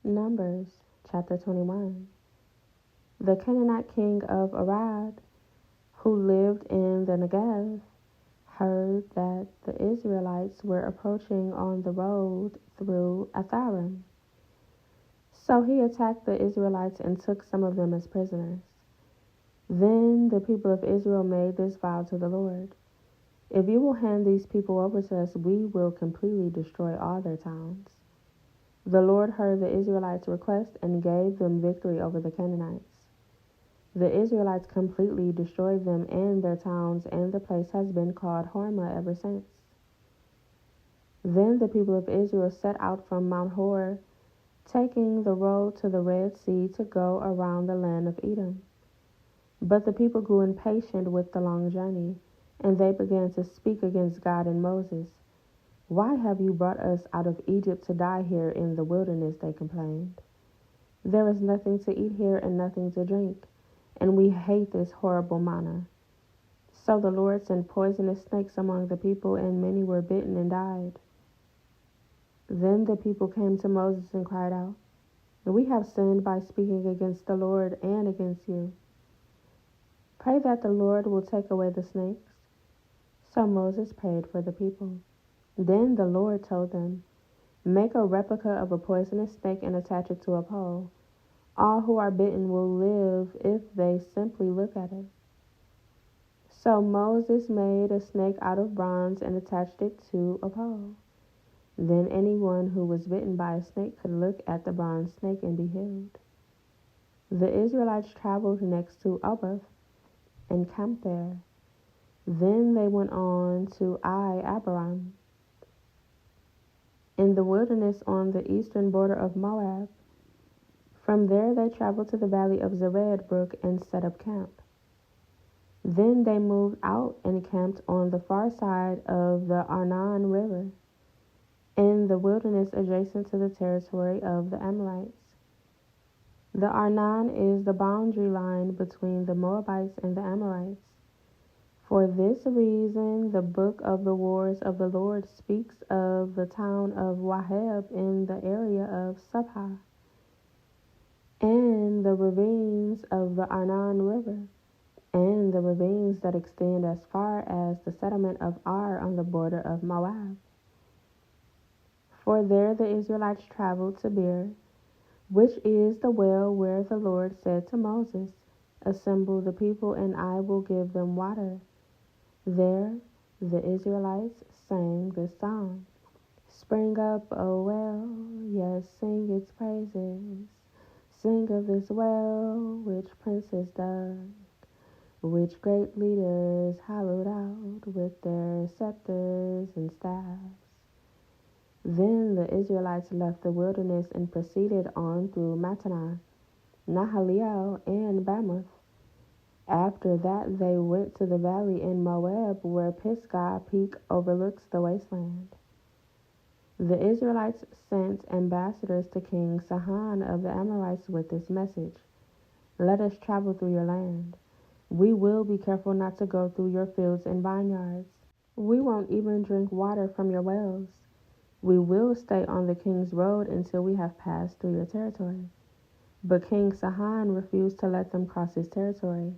Numbers chapter 21. The Canaanite king of Arad, who lived in the Negev, heard that the Israelites were approaching on the road through Atharim. So he attacked the Israelites and took some of them as prisoners. Then the people of Israel made this vow to the Lord: "If you will hand these people over to us, we will completely destroy all their towns." The Lord heard the Israelites' request and gave them victory over the Canaanites. The Israelites completely destroyed them and their towns, and the place has been called Hormah ever since. Then the people of Israel set out from Mount Hor, taking the road to the Red Sea to go around the land of Edom. But the people grew impatient with the long journey, and they began to speak against God and Moses. "Why have you brought us out of Egypt to die here in the wilderness?" they complained. "There is nothing to eat here and nothing to drink, and we hate this horrible manna." So the Lord sent poisonous snakes among the people, and many were bitten and died. Then the people came to Moses and cried out, "We have sinned by speaking against the Lord and against you. Pray that the Lord will take away the snakes." So Moses prayed for the people. Then the Lord told them, "Make a replica of a poisonous snake and attach it to a pole. All who are bitten will live if they simply look at it." So Moses made a snake out of bronze and attached it to a pole. Then anyone who was bitten by a snake could look at the bronze snake and be healed. The Israelites traveled next to Oboth and camped there. Then they went on to Abarim, in the wilderness on the eastern border of Moab. From there they traveled to the valley of Zered Brook and set up camp. Then they moved out and camped on the far side of the Arnon River, in the wilderness adjacent to the territory of the Amorites. The Arnon is the boundary line between the Moabites and the Amorites. For this reason, the book of the wars of the Lord speaks of the town of Waheb in the area of Subha, and the ravines of the Arnon River, and the ravines that extend as far as the settlement of Ar on the border of Moab. For there the Israelites traveled to Beer, which is the well where the Lord said to Moses, "Assemble the people, and I will give them water." There the Israelites sang this song: "Spring up, O well, yes, sing its praises. Sing of this well which princes dug, which great leaders hollowed out with their scepters and staffs." Then the Israelites left the wilderness and proceeded on through Mattanah, Nahaliel, and Bamoth. After that they went to the valley in Moab, where Pisgah Peak overlooks the wasteland. The Israelites sent ambassadors to King Sihon of the Amorites with this message: "Let us travel through your land. We will be careful not to go through your fields and vineyards. We won't even drink water from your wells. We will stay on the king's road until we have passed through your territory." But King Sihon refused to let them cross his territory.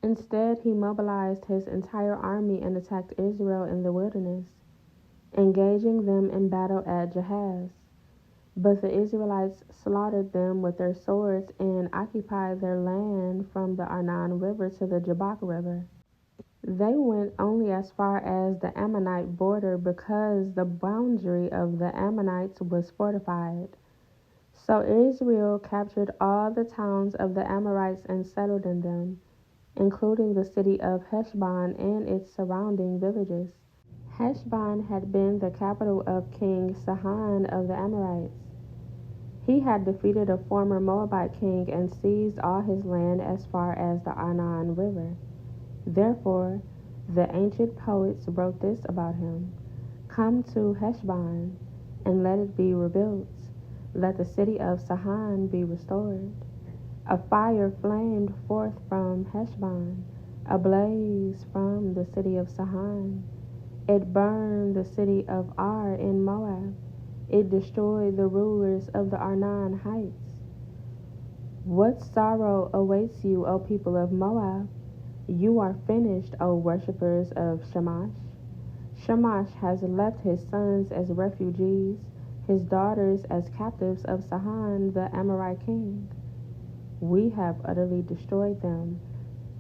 Instead, he mobilized his entire army and attacked Israel in the wilderness, engaging them in battle at Jahaz. But the Israelites slaughtered them with their swords and occupied their land from the Arnon River to the Jabbok River. They went only as far as the Ammonite border because the boundary of the Ammonites was fortified. So Israel captured all the towns of the Amorites and settled in them, including the city of Heshbon and its surrounding villages. Heshbon had been the capital of King Sihon of the Amorites. He had defeated a former Moabite king and seized all his land as far as the Arnon River. Therefore, the ancient poets wrote this about him: "Come to Heshbon, and let it be rebuilt. Let the city of Sihon be restored." A fire flamed forth from Heshbon, a blaze from the city of Sihon. It burned the city of Ar in Moab. It destroyed the rulers of the Arnon heights. What sorrow awaits you, O people of Moab? You are finished, O worshippers of Shamash. Shamash has left his sons as refugees, his daughters as captives of Sihon, the Amorite king. We have utterly destroyed them,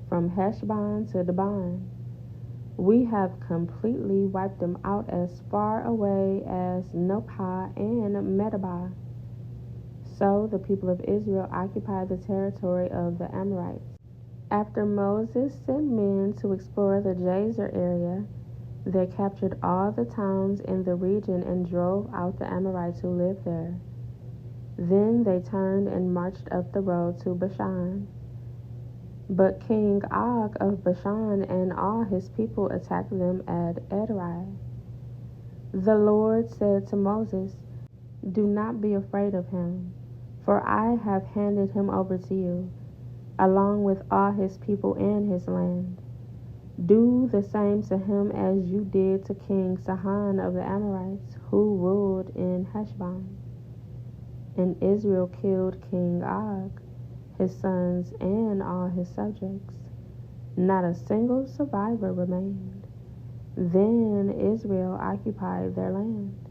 from Heshbon to Dibon. We have completely wiped them out as far away as Nopah and Medeba. So the people of Israel occupied the territory of the Amorites. After Moses sent men to explore the Jazer area, they captured all the towns in the region and drove out the Amorites who lived there. Then they turned and marched up the road to Bashan. But King Og of Bashan and all his people attacked them at Edrei. The Lord said to Moses, "Do not be afraid of him, for I have handed him over to you, along with all his people and his land. Do the same to him as you did to King Sihon of the Amorites, who ruled in Heshbon." And Israel killed King Og, his sons, and all his subjects. Not a single survivor remained. Then Israel occupied their land.